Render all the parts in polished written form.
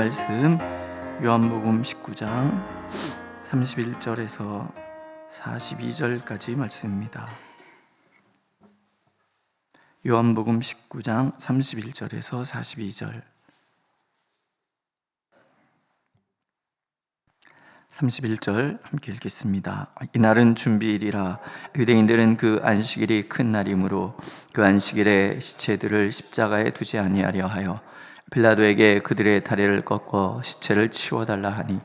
말씀 요한복음 19장 31절에서 42절까지 말씀입니다. 요한복음 19장 31절에서 42절. 31절 함께 읽겠습니다. 이날은 준비일이라 유대인들은 그 안식일이 큰 날이므로 그 안식일에 시체들을 십자가에 두지 아니하려 하여 빌라도에게 그들의 다리를 꺾어 시체를 치워달라 하니,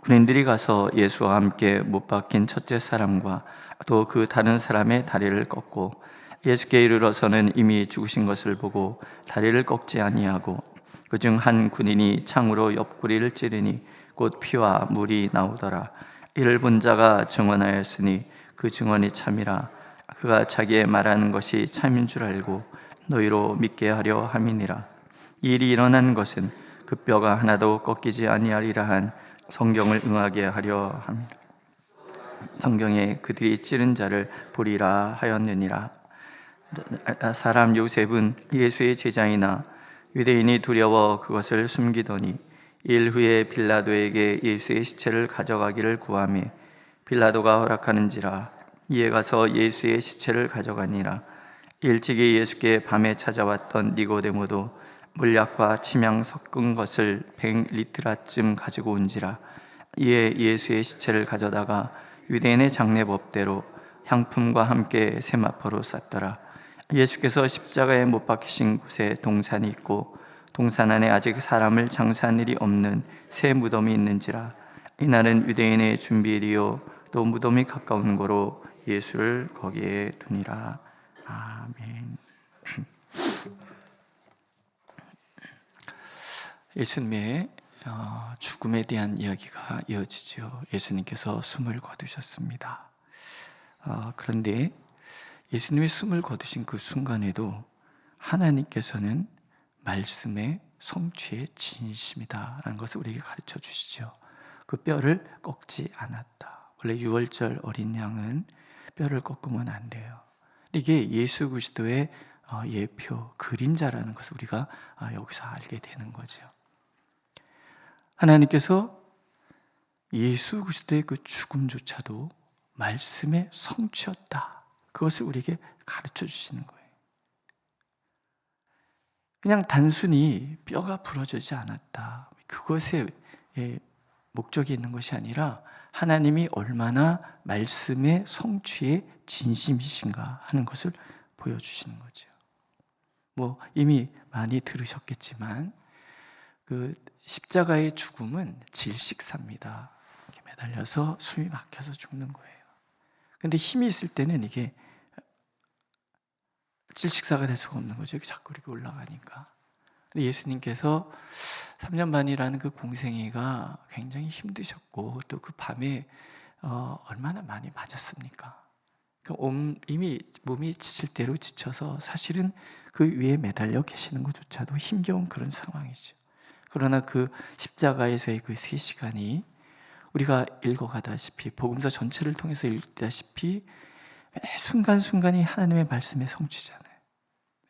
군인들이 가서 예수와 함께 못 박힌 첫째 사람과 또 그 다른 사람의 다리를 꺾고 예수께 이르러서는 이미 죽으신 것을 보고 다리를 꺾지 아니하고, 그중 한 군인이 창으로 옆구리를 찌르니 곧 피와 물이 나오더라. 이를 본 자가 증언하였으니 그 증언이 참이라. 그가 자기의 말하는 것이 참인 줄 알고 너희로 믿게 하려 함이니라. 이 일이 일어난 것은 그 뼈가 하나도 꺾이지 아니하리라 한 성경을 응하게 하려 함이라. 성경에 그들이 찌른 자를 보리라 하였느니라. 사람 요셉은 예수의 제자이나 유대인이 두려워 그것을 숨기더니 일 후에 빌라도에게 예수의 시체를 가져가기를 구하매 빌라도가 허락하는지라. 이에 가서 예수의 시체를 가져가니라. 일찍이 예수께 밤에 찾아왔던 니고데모도 물약과 침향 섞은 것을 100리트라쯤 가지고 온지라. 이에 예수의 시체를 가져다가 유대인의 장례법대로 향품과 함께 세마포로 쌌더라. 예수께서 십자가에 못 박히신 곳에 동산이 있고 동산 안에 아직 사람을 장사한 일이 없는 새 무덤이 있는지라. 이날은 유대인의 준비일이요 또 무덤이 가까운 거로 예수를 거기에 두니라. 아멘. 예수님의 죽음에 대한 이야기가 이어지죠. 예수님께서 숨을 거두셨습니다. 그런데 예수님이 숨을 거두신 그 순간에도 하나님께서는 말씀의 성취의 진심이다라는 것을 우리에게 가르쳐 주시죠. 그 뼈를 꺾지 않았다. 원래 유월절 어린 양은 뼈를 꺾으면 안 돼요. 이게 예수 그리스도의 예표, 그림자라는 것을 우리가 여기서 알게 되는 거죠. 하나님께서 예수 그리스도의 그 죽음조차도 말씀의 성취였다. 그것을 우리에게 가르쳐 주시는 거예요. 그냥 단순히 뼈가 부러지지 않았다. 그것에 목적이 있는 것이 아니라 하나님이 얼마나 말씀의 성취에 진심이신가 하는 것을 보여주시는 거죠. 이미 많이 들으셨겠지만 그 십자가의 죽음은 질식사입니다. 이렇게 매달려서 숨이 막혀서 죽는 거예요. 근데 힘이 있을 때는 이게 질식사가 될 수가 없는 거죠. 자꾸 이렇게 올라가니까. 근데 예수님께서 3년 반이라는 그 공생애가 굉장히 힘드셨고 또 그 밤에 얼마나 많이 맞았습니까? 그러니까 이미 몸이 지칠 대로 지쳐서 사실은 그 위에 매달려 계시는 것조차도 힘겨운 그런 상황이죠. 그러나 그 십자가에서의 그 3시간이 우리가 읽어가다시피 복음서 전체를 통해서 읽다시피 매 순간순간이 하나님의 말씀의 성취잖아요.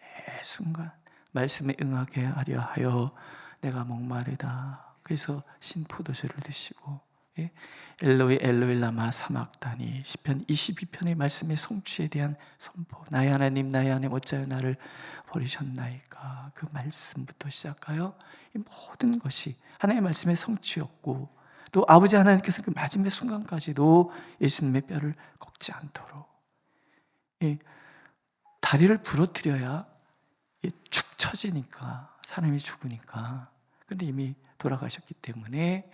매 순간 말씀에 응하게 하려 하여 내가 목마르다. 그래서 신포도주를 드시고, 엘로이 엘로이 라마 사막다니, 시편 22편의 말씀의 성취에 대한 선포. 나의 하나님 어찌하여 나를 버리셨나이까. 그 말씀부터 시작하여 이 모든 것이 하나님의 말씀의 성취였고, 또 아버지 하나님께서 그 마지막 순간까지도 예수님의 뼈를 꺾지 않도록 다리를 부러뜨려야 축 처지니까, 사람이 죽으니까. 근데 이미 돌아가셨기 때문에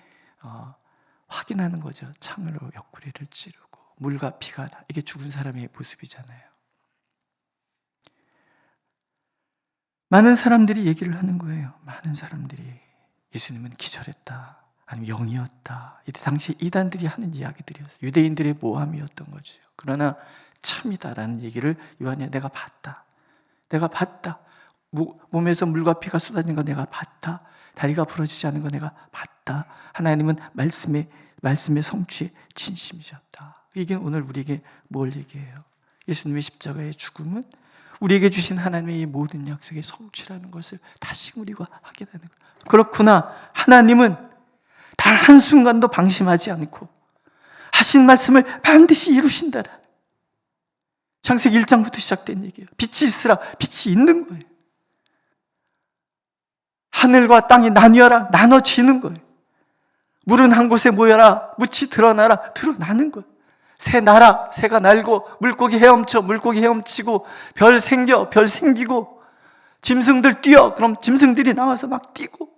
확인하는 거죠. 창으로 옆구리를 찌르고 물과 피가 다. 이게 죽은 사람의 모습이잖아요. 많은 사람들이 얘기를 하는 거예요. 많은 사람들이 예수님은 기절했다, 아니면 영이었다. 이때 당시 이단들이 하는 이야기들이었어요. 유대인들의 모함이었던 거죠. 그러나 참이다라는 얘기를 요한이 내가 봤다. 몸에서 물과 피가 쏟아진 거 내가 봤다. 다리가 부러지지 않은 거 내가 봤다. 하나님은 말씀의 성취에 진심이셨다. 이게 오늘 우리에게 뭘 얘기해요? 예수님의 십자가의 죽음은 우리에게 주신 하나님의 이 모든 약속의 성취라는 것을 다시 우리가 하게 되는 거예요. 그렇구나. 하나님은 단 한순간도 방심하지 않고 하신 말씀을 반드시 이루신다. 창세기 1장부터 시작된 얘기예요. 빛이 있으라. 빛이 있는 거예요. 하늘과 땅이 나뉘어라. 나눠지는 거예요. 물은 한 곳에 모여라. 묻이 드러나라. 드러나는 거예요. 새 날아. 새가 날고 물고기 헤엄쳐. 물고기 헤엄치고 별 생겨. 별 생기고 짐승들 뛰어. 그럼 짐승들이 나와서 막 뛰고.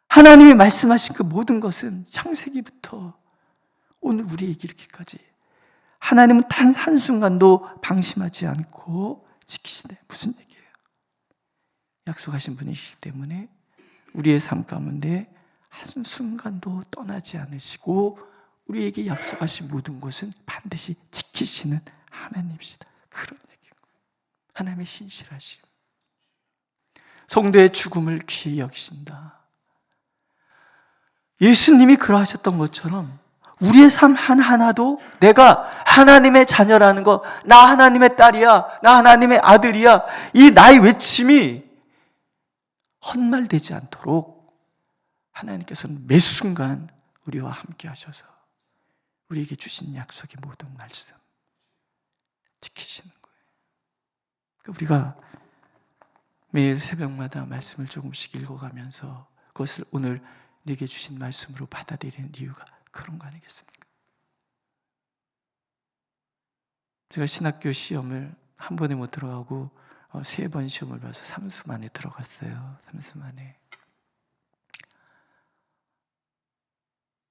하나님이 말씀하신 그 모든 것은 창세기부터 오늘 우리에게 이르기까지 하나님은 단 한순간도 방심하지 않고 지키시네. 무슨 얘기예요? 약속하신 분이시기 때문에 우리의 삶 가운데 한순간도 떠나지 않으시고 우리에게 약속하신 모든 것은 반드시 지키시는 하나님이시다. 그런 얘기예요. 하나님의 신실하심. 성도의 죽음을 귀히 여기신다. 예수님이 그러하셨던 것처럼 우리의 삶 하나하나도 내가 하나님의 자녀라는 거, 나 하나님의 딸이야, 나 하나님의 아들이야, 이 나의 외침이 헛말되지 않도록 하나님께서는 매 순간 우리와 함께 하셔서 우리에게 주신 약속의 모든 말씀 지키시는 거예요. 우리가 매일 새벽마다 말씀을 조금씩 읽어가면서 그것을 오늘 내게 주신 말씀으로 받아들이는 이유가 그런 거 아니겠습니까? 제가 신학교 시험을 한 번에 못 들어가고 3번 시험을 봐서 3수 만에 들어갔어요. 3수 만에.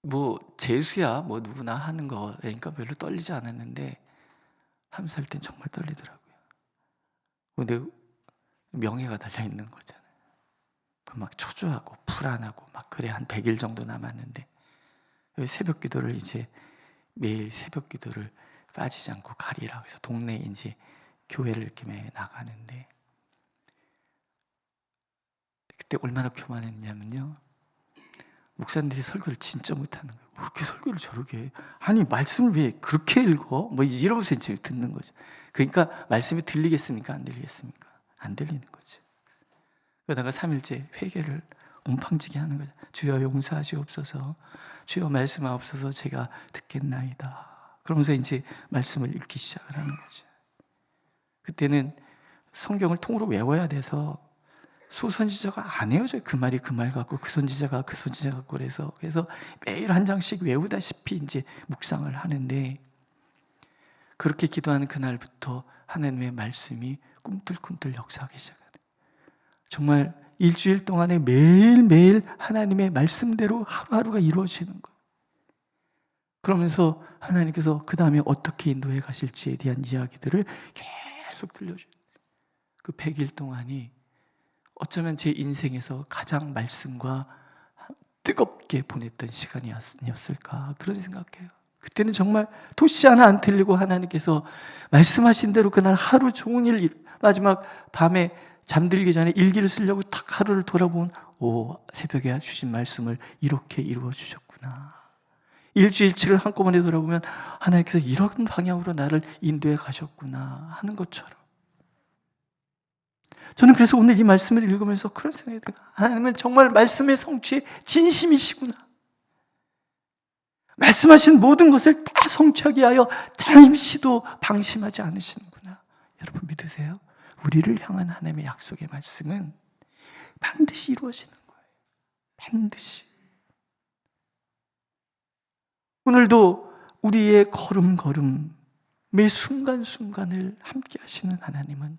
뭐 재수야 뭐 누구나 하는 거니까 별로 떨리지 않았는데 3수 할 땐 정말 떨리더라고요. 근데 명예가 달려있는 거잖아요. 막 초조하고 불안하고 막 그래. 한 100일 정도 남았는데 새벽 기도를 이제 매일 새벽 기도를 빠지지 않고 가리라. 그래서 동네에 이제 교회를 이렇게 매일 나가는데 그때 얼마나 교만했냐면요. 목사님들이 설교를 진짜 못하는 거예요. 왜 이렇게 설교를 저렇게 해? 아니 말씀을 왜 그렇게 읽어? 뭐 이러면서 이제 듣는 거죠. 그러니까 말씀이 들리겠습니까? 안 들리겠습니까? 안 들리는 거죠. 그러다가 3일째 회개를 옴팡지게 하는 거죠. 주여 용서하시옵소서. 주여 말씀하옵소서. 제가 듣겠나이다. 그러면서 이제 말씀을 읽기 시작을 하는 거죠. 그때는 성경을 통으로 외워야 돼서 소선지자가 안 외워져요. 그 말이 그 말 같고 그 선지자가 그 선지자 같고 그래서 매일 한 장씩 외우다시피 이제 묵상을 하는데 그렇게 기도하는 그날부터 하나님의 말씀이 꿈틀꿈틀 역사하기 시작해요. 정말 일주일 동안에 매일매일 하나님의 말씀대로 하루하루가 이루어지는 거예요. 그러면서 하나님께서 그 다음에 어떻게 인도해 가실지에 대한 이야기들을 계속 들려줘요. 그 100일 동안이 어쩌면 제 인생에서 가장 말씀과 뜨겁게 보냈던 시간이 아니었을까 그런 생각해요. 그때는 정말 토시 하나 안 틀리고 하나님께서 말씀하신 대로 그날 하루 종일 마지막 밤에 잠들기 전에 일기를 쓰려고 딱 하루를 돌아보면 새벽에 주신 말씀을 이렇게 이루어 주셨구나. 일주일치를 한꺼번에 돌아보면 하나님께서 이런 방향으로 나를 인도해 가셨구나 하는 것처럼 저는 그래서 오늘 이 말씀을 읽으면서 그런 생각이 들어요. 하나님은 정말 말씀의 성취에 진심이시구나. 말씀하신 모든 것을 다 성취하게 하여 잠시도 방심하지 않으시는구나. 여러분 믿으세요? 우리를 향한 하나님의 약속의 말씀은 반드시 이루어지는 거예요. 반드시. 오늘도 우리의 걸음걸음 매 순간순간을 함께 하시는 하나님은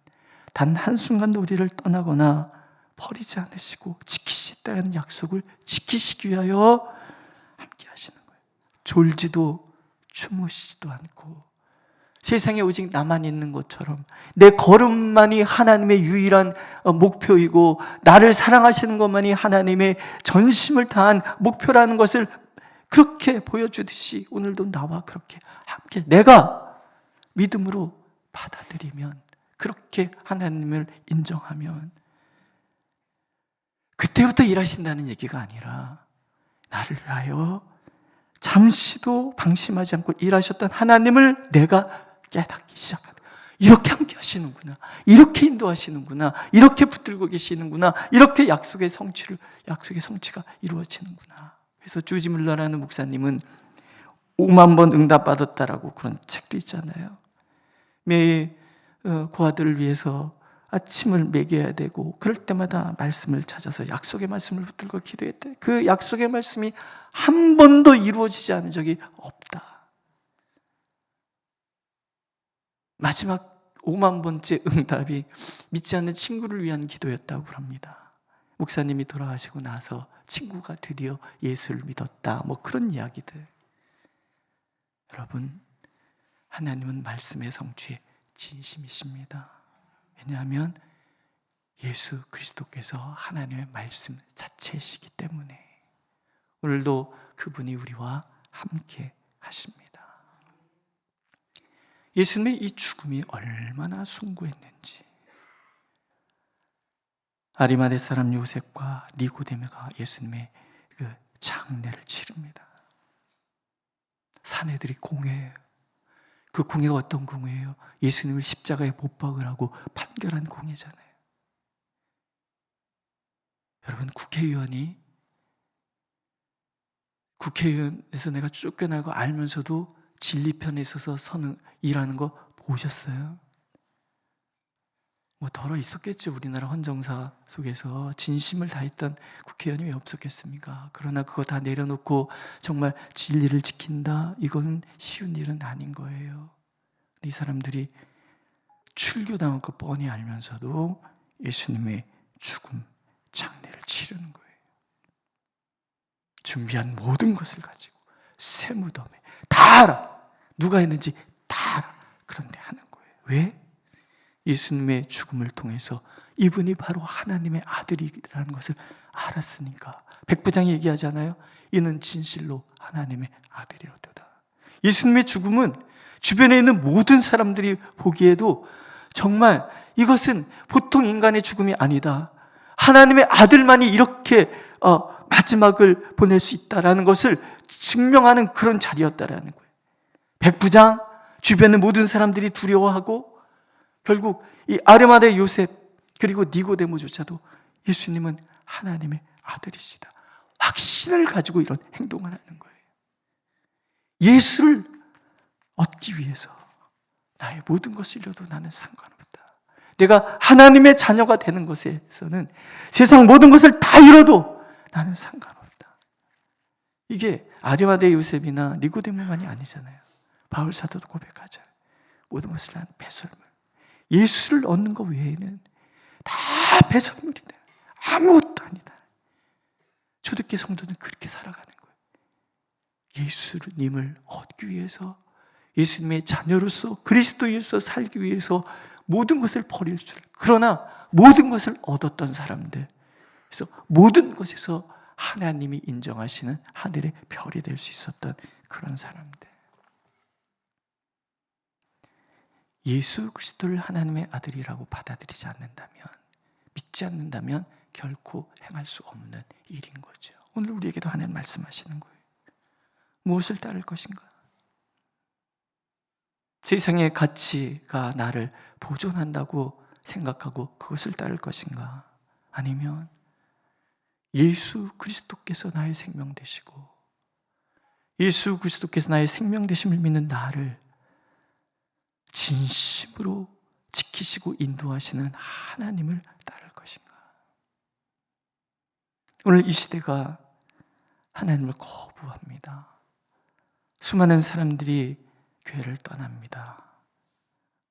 단 한순간도 우리를 떠나거나 버리지 않으시고 지키시다는 약속을 지키시기 위하여 함께 하시는 거예요. 졸지도 주무시지도 않고 세상에 오직 나만 있는 것처럼 내 걸음만이 하나님의 유일한 목표이고 나를 사랑하시는 것만이 하나님의 전심을 다한 목표라는 것을 그렇게 보여주듯이 오늘도 나와 그렇게 함께 내가 믿음으로 받아들이면 그렇게 하나님을 인정하면 그때부터 일하신다는 얘기가 아니라 나를 위하여 잠시도 방심하지 않고 일하셨던 하나님을 내가 깨닫기 시작한다. 이렇게 함께 하시는구나, 이렇게 인도하시는구나, 이렇게 붙들고 계시는구나, 이렇게 약속의 성취가 이루어지는구나. 그래서 조지 물러라는 목사님은 5만 번 응답받았다라고 그런 책도 있잖아요. 매일 고아들을 위해서 아침을 먹여야 되고 그럴 때마다 말씀을 찾아서 약속의 말씀을 붙들고 기도했대. 그 약속의 말씀이 한 번도 이루어지지 않은 적이 없다. 마지막 5만 번째 응답이 믿지 않는 친구를 위한 기도였다고 합니다. 목사님이 돌아가시고 나서 친구가 드디어 예수를 믿었다, 뭐 그런 이야기들. 여러분, 하나님은 말씀의 성취에 진심이십니다. 왜냐하면 예수 그리스도께서 하나님의 말씀 자체이시기 때문에 오늘도 그분이 우리와 함께 하십니다. 예수님의 이 죽음이 얼마나 숭고했는지, 아리마대 사람 요셉과 니고데모가 예수님의 그 장례를 치릅니다. 사내들이 공회예요. 그 공회가 어떤 공회예요? 예수님을 십자가에 못 박으라고 판결한 공회잖아요. 여러분, 국회의원에서 내가 쫓겨나고 알면서도 진리편에 있어서 일하는 거 보셨어요? 뭐 덜어 있었겠죠. 우리나라 헌정사 속에서 진심을 다했던 국회의원이 왜 없었겠습니까? 그러나 그거 다 내려놓고 정말 진리를 지킨다, 이건 쉬운 일은 아닌 거예요. 이 사람들이 출교당한 거 뻔히 알면서도 예수님의 죽음, 장례를 치르는 거예요. 준비한 모든 것을 가지고 새 무덤에 다 알아, 누가 했는지 다 알아. 그런데 하는 거예요. 왜? 예수님의 죽음을 통해서 이분이 바로 하나님의 아들이라는 것을 알았으니까. 백부장이 얘기하잖아요. 이는 진실로 하나님의 아들이로도다. 예수님의 죽음은 주변에 있는 모든 사람들이 보기에도 정말 이것은 보통 인간의 죽음이 아니다, 하나님의 아들만이 이렇게 마지막을 보낼 수 있다라는 것을 증명하는 그런 자리였다라는 거예요. 백부장, 주변의 모든 사람들이 두려워하고 결국 이 아리마대 요셉 그리고 니고데모조차도 예수님은 하나님의 아들이시다, 확신을 가지고 이런 행동을 하는 거예요. 예수를 얻기 위해서 나의 모든 것을 잃어도 나는 상관없다. 내가 하나님의 자녀가 되는 것에서는 세상 모든 것을 다 잃어도 나는 상관없다. 이게 아리마대 요셉이나 니고데모만이 아니잖아요. 바울 사도도 고백하죠. 모든 것을 난 배설물. 예수를 얻는 것 외에는 다 배설물이다, 아무것도 아니다. 초대교회 성도는 그렇게 살아가는 거예요. 예수님을 얻기 위해서, 예수님의 자녀로서 그리스도인으로서 살기 위해서 모든 것을 버릴 줄, 그러나 모든 것을 얻었던 사람들, 그래서 모든 것에서 하나님이 인정하시는 하늘의 별이 될 수 있었던 그런 사람들. 예수 그리스도를 하나님의 아들이라고 받아들이지 않는다면, 믿지 않는다면 결코 행할 수 없는 일인 거죠. 오늘 우리에게도 하나님 말씀하시는 거예요. 무엇을 따를 것인가? 세상의 가치가 나를 보존한다고 생각하고 그것을 따를 것인가? 아니면 예수 그리스도께서 나의 생명 되시고 예수 그리스도께서 나의 생명 되심을 믿는 나를 진심으로 지키시고 인도하시는 하나님을 따를 것인가? 오늘 이 시대가 하나님을 거부합니다. 수많은 사람들이 교회를 떠납니다.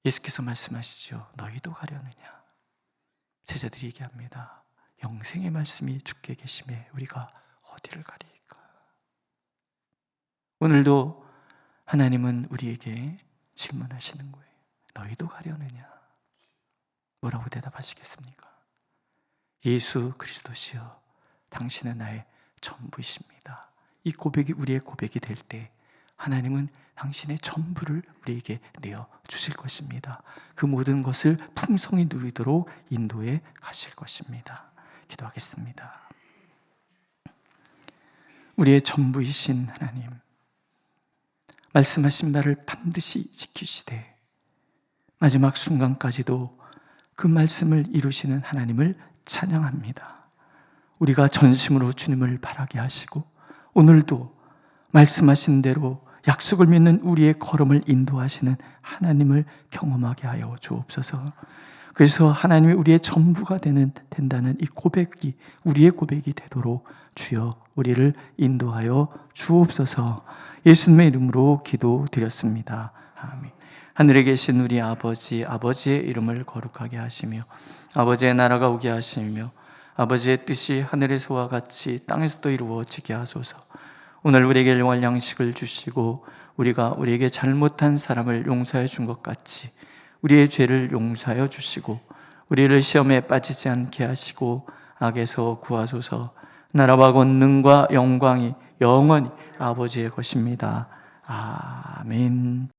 예수께서 말씀하시죠. 너희도 가려느냐? 제자들이 얘기합니다. 영생의 말씀이 주께 계심에 우리가 어디를 가리까? 오늘도 하나님은 우리에게 질문하시는 거예요. 너희도 가려느냐? 뭐라고 대답하시겠습니까? 예수 그리스도시여, 당신은 나의 전부이십니다. 이 고백이 우리의 고백이 될 때 하나님은 당신의 전부를 우리에게 내어 주실 것입니다. 그 모든 것을 풍성히 누리도록 인도해 가실 것입니다. 기도하겠습니다. 우리의 전부이신 하나님, 말씀하신 바를 반드시 지키시되 마지막 순간까지도 그 말씀을 이루시는 하나님을 찬양합니다. 우리가 전심으로 주님을 바라게 하시고 오늘도 말씀하신 대로 약속을 믿는 우리의 걸음을 인도하시는 하나님을 경험하게 하여 주옵소서. 그래서 하나님이 우리의 전부가 된다는 이 고백이 우리의 고백이 되도록 주여 우리를 인도하여 주옵소서. 예수님의 이름으로 기도드렸습니다. 아멘. 하늘에 계신 우리 아버지의 이름을 거룩하게 하시며 아버지의 나라가 오게 하시며 아버지의 뜻이 하늘에서와 같이 땅에서도 이루어지게 하소서. 오늘 우리에게 일용할 양식을 주시고 우리가 우리에게 잘못한 사람을 용서해 준 것 같이 우리의 죄를 용서하여 주시고 우리를 시험에 빠지지 않게 하시고 악에서 구하소서. 나라와 권능과 영광이 영원히 아버지의 것입니다. 아멘.